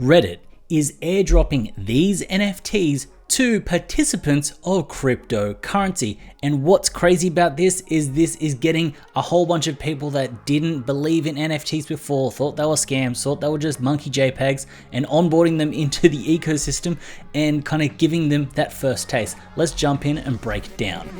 Reddit is airdropping these NFTs to participants of cryptocurrency. And what's crazy about this is getting a whole bunch of people that didn't believe in NFTs before, thought they were scams, thought they were just monkey JPEGs, and onboarding them into the ecosystem and kind of giving them that first taste. Let's jump in and break it down.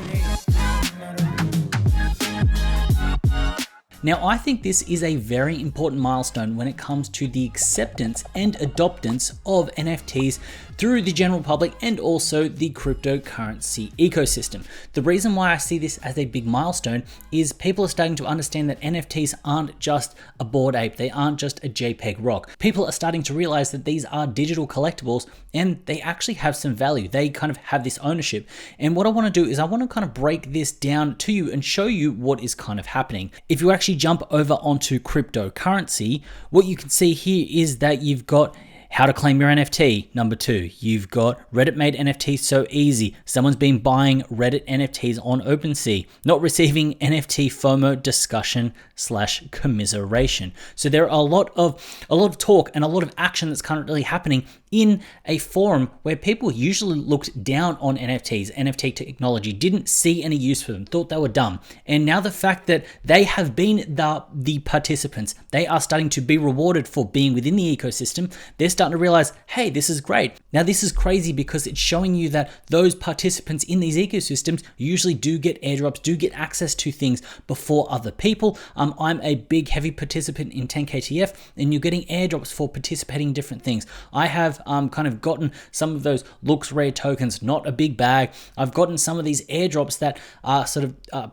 Now, I think this is a very important milestone when it comes to the acceptance and adoptance of NFTs through the general public and also the cryptocurrency ecosystem. The reason why I see this as a big milestone is people are starting to understand that NFTs aren't just a Bored Ape, they aren't just a JPEG rock. People are starting to realize that these are digital collectibles and they actually have some value. They kind of have this ownership. And what I want to do is I want to kind of break this down to you and show you what is kind of happening. If you actually jump over onto cryptocurrency, what you can see here is that you've got how to claim your NFT, number 2. You've got Reddit made NFTs so easy. Someone's been buying Reddit NFTs on OpenSea. Not receiving NFT FOMO discussion / commiseration. So there are a lot of talk and a lot of action that's currently happening in a forum where people usually looked down on NFTs, NFT technology, didn't see any use for them, thought they were dumb. And now the fact that they have been the participants, they are starting to be rewarded for being within the ecosystem. They're starting to realize, hey, this is great. Now this is crazy because it's showing you that those participants in these ecosystems usually do get airdrops, do get access to things before other people. I'm a big heavy participant in 10KTF and you're getting airdrops for participating in different things. I have kind of gotten some of those Looks Rare tokens, not a big bag. I've gotten some of these airdrops that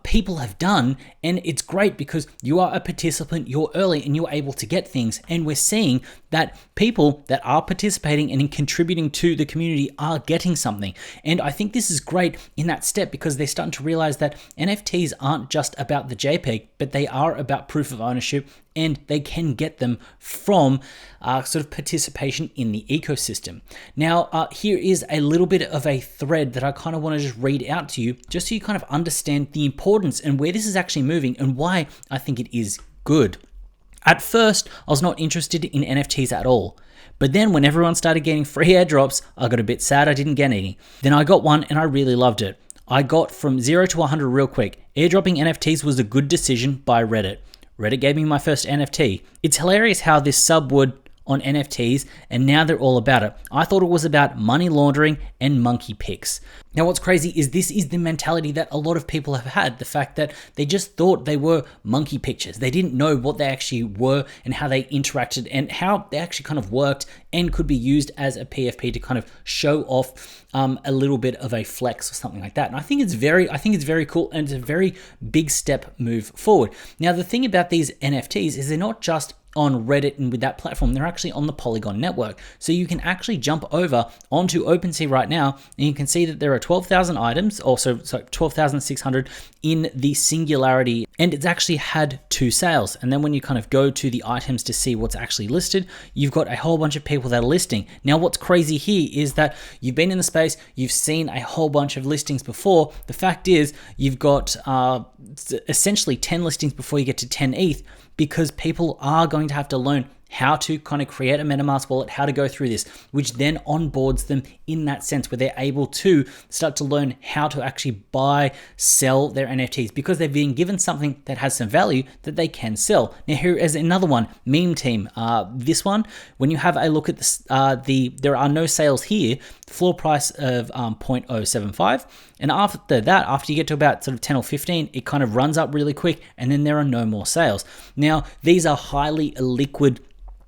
people have done, and it's great because you are a participant, you're early and you're able to get things. And we're seeing that people that are participating and contributing to the community are getting something. And I think this is great in that step because they're starting to realize that NFTs aren't just about the JPEG, but they are about proof of ownership, and they can get them from participation in the ecosystem. Now, here is a little bit of a thread that I kind of want to just read out to you, just so you kind of understand the importance and where this is actually moving and why I think it is good. At first, I was not interested in NFTs at all. But then when everyone started getting free airdrops, I got a bit sad I didn't get any. Then I got one and I really loved it. I got from 0 to 100 real quick. Airdropping NFTs was a good decision by Reddit. Reddit gave me my first NFT. It's hilarious how this sub would on NFTs, and now they're all about it. I thought it was about money laundering and monkey pics. Now what's crazy is this is the mentality that a lot of people have had, the fact that they just thought they were monkey pictures. They didn't know what they actually were and how they interacted and how they actually kind of worked and could be used as a PFP to kind of show off a little bit of a flex or something like that. And I think it's very cool, and it's a very big step move forward. Now the thing about these NFTs is they're not just on Reddit and with that platform, they're actually on the Polygon network. So you can actually jump over onto OpenSea right now and you can see that there are 12,000 items, also 12,600 in the Singularity, and it's actually had 2 sales. And then when you kind of go to the items to see what's actually listed, you've got a whole bunch of people that are listing. Now what's crazy here is that you've been in the space, you've seen a whole bunch of listings before. The fact is you've got essentially 10 listings before you get to 10 ETH, because people are going to have to learn how to kind of create a MetaMask wallet, how to go through this, which then onboards them in that sense where they're able to start to learn how to actually buy, sell their NFTs because they've been given something that has some value that they can sell. Now here is another one, Meme Team. This one, when you have a look at this, there are no sales here, floor price of 0.075. And after that, after you get to about sort of 10 or 15, it kind of runs up really quick and then there are no more sales. Now, these are highly illiquid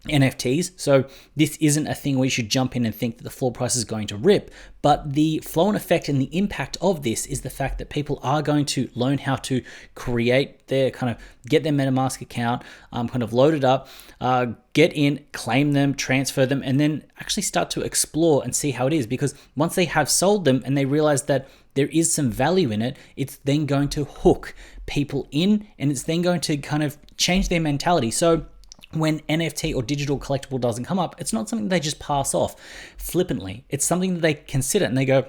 NFTs, so this isn't a thing where you should jump in and think that the floor price is going to rip, but the flow and effect and the impact of this is the fact that people are going to learn how to create their get their MetaMask account, kind of load it up, get in, claim them, transfer them, and then actually start to explore and see how it is, because once they have sold them and they realize that there is some value in it, it's then going to hook people in and it's then going to kind of change their mentality. So when NFT or digital collectible doesn't come up, it's not something they just pass off flippantly. It's something that they consider and they go,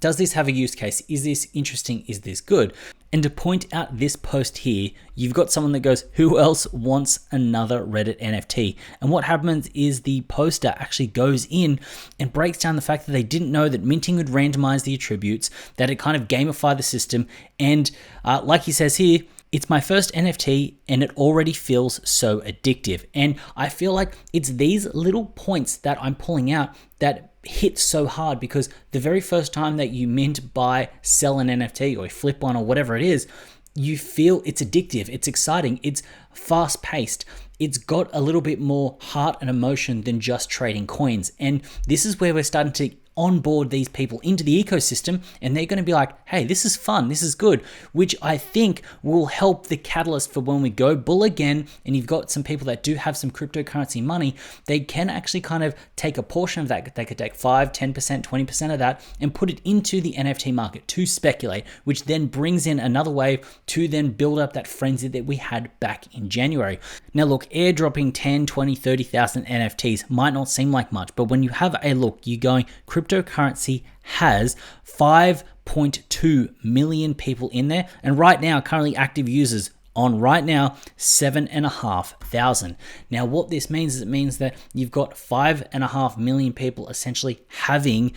Does this have a use case? Is this interesting? Is this good? And to point out this post here, you've got someone that goes, who else wants another Reddit NFT? And what happens is the poster actually goes in and breaks down the fact that they didn't know that minting would randomize the attributes, that it kind of gamified the system. And like he says here, it's my first NFT and it already feels so addictive. And I feel like it's these little points that I'm pulling out that hit so hard, because the very first time that you mint, buy, sell an NFT or flip one or whatever it is, you feel it's addictive, it's exciting, it's fast paced. It's got a little bit more heart and emotion than just trading coins. And this is where we're starting to onboard these people into the ecosystem, and they're going to be like, hey, this is fun, this is good, which I think will help the catalyst for when we go bull again and you've got some people that do have some cryptocurrency money. They can actually kind of take a portion of that. They could take 5, 10%, 20% of that and put it into the NFT market to speculate, which then brings in another wave to then build up that frenzy that we had back in January. Now look, airdropping 10, 20, 30,000 NFTs might not seem like much, but when you have a look, you're going, cryptocurrency has 5.2 million people in there, and right now currently active users on right now 7,500. Now what this means is it means that you've got 5.5 million people essentially having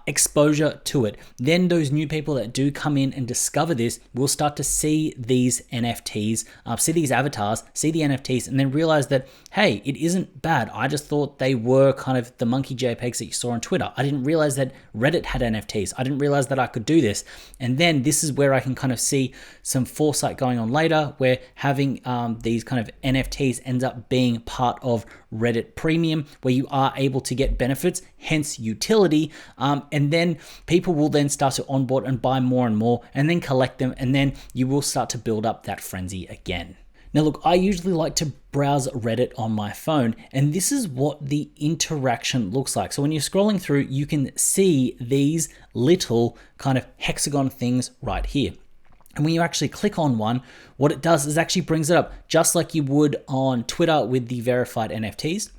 exposure to it. Then those new people that do come in and discover this will start to see these NFTs, see these avatars, see the NFTs, and then realize that, hey, it isn't bad. I just thought they were kind of the monkey JPEGs that you saw on Twitter. I didn't realize that Reddit had NFTs. I didn't realize that I could do this. And then this is where I can kind of see some foresight going on later, where having these kind of NFTs ends up being part of Reddit Premium, where you are able to get benefits, hence utility, and then people will then start to onboard and buy more and more, and then collect them, and then you will start to build up that frenzy again. Now look, I usually like to browse Reddit on my phone, and this is what the interaction looks like. So when you're scrolling through, you can see these little kind of hexagon things right here. And when you actually click on one, what it does is actually brings it up just like you would on Twitter with the verified NFTs.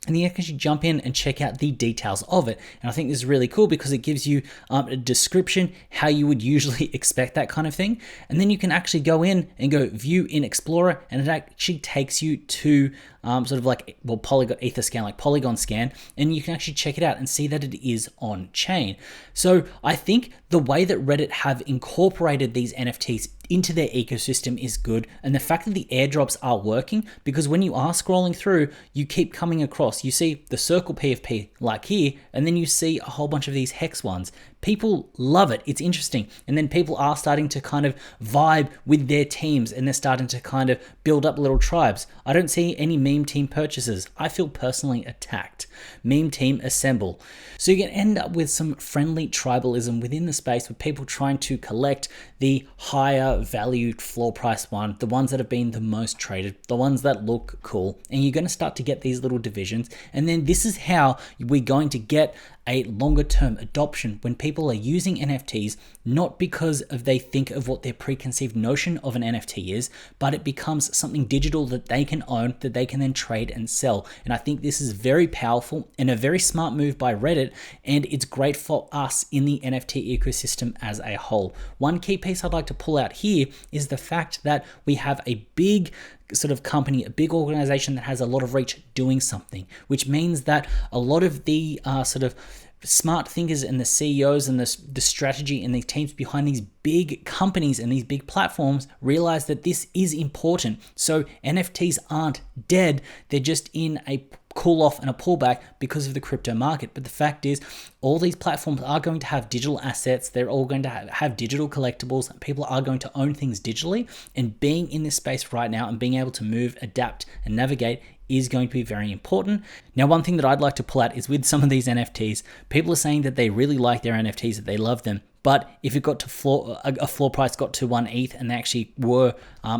And then you can actually jump in and check out the details of it. And I think this is really cool because it gives you a description, how you would usually expect that kind of thing. And then you can actually go in and go view in Explorer, and it actually takes you to sort of like, well, Polygon, Etherscan, like Polygon Scan, and you can actually check it out and see that it is on chain. So I think the way that Reddit have incorporated these NFTs into their ecosystem is good, and the fact that the airdrops are working, because when you are scrolling through, you keep coming across, you see the circle PFP like here, and then you see a whole bunch of these hex ones. People love it, it's interesting, and then people are starting to kind of vibe with their teams, and they're starting to kind of build up little tribes. I don't see any meme team purchases. I feel personally attacked. Meme team assemble. So you can end up with some friendly tribalism within the space, with people trying to collect the higher valued floor price one, the ones that have been the most traded, the ones that look cool, and you're going to start to get these little divisions. And then this is how we're going to get a longer term adoption, when people are using NFTs, not because of they think of what their preconceived notion of an NFT is, but it becomes something digital that they can own, that they can then trade and sell. And I think this is very powerful and a very smart move by Reddit, and it's great for us in the NFT ecosystem as a whole. One key piece I'd like to pull out here is the fact that we have a big sort of company, a big organization that has a lot of reach doing something, which means that a lot of the sort of smart thinkers and the CEOs and the strategy and the teams behind these big companies and these big platforms realize that this is important. So NFTs aren't dead, they're just in a cool off and a pullback because of the crypto market. But the fact is, all these platforms are going to have digital assets, they're all going to have digital collectibles, and people are going to own things digitally, and being in this space right now and being able to move, adapt, and navigate is going to be very important. Now, one thing that I'd like to pull out is with some of these NFTs, people are saying that they really like their NFTs, that they love them, but if it got to a floor price got to 1 ETH and they actually were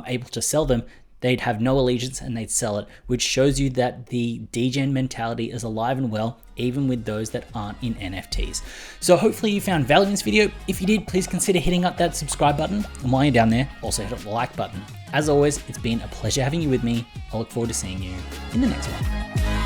able to sell them, they'd have no allegiance and they'd sell it, which shows you that the degen mentality is alive and well, even with those that aren't in NFTs. So hopefully you found value in this video. If you did, please consider hitting up that subscribe button. And while you're down there, also hit up the like button. As always, it's been a pleasure having you with me. I look forward to seeing you in the next one.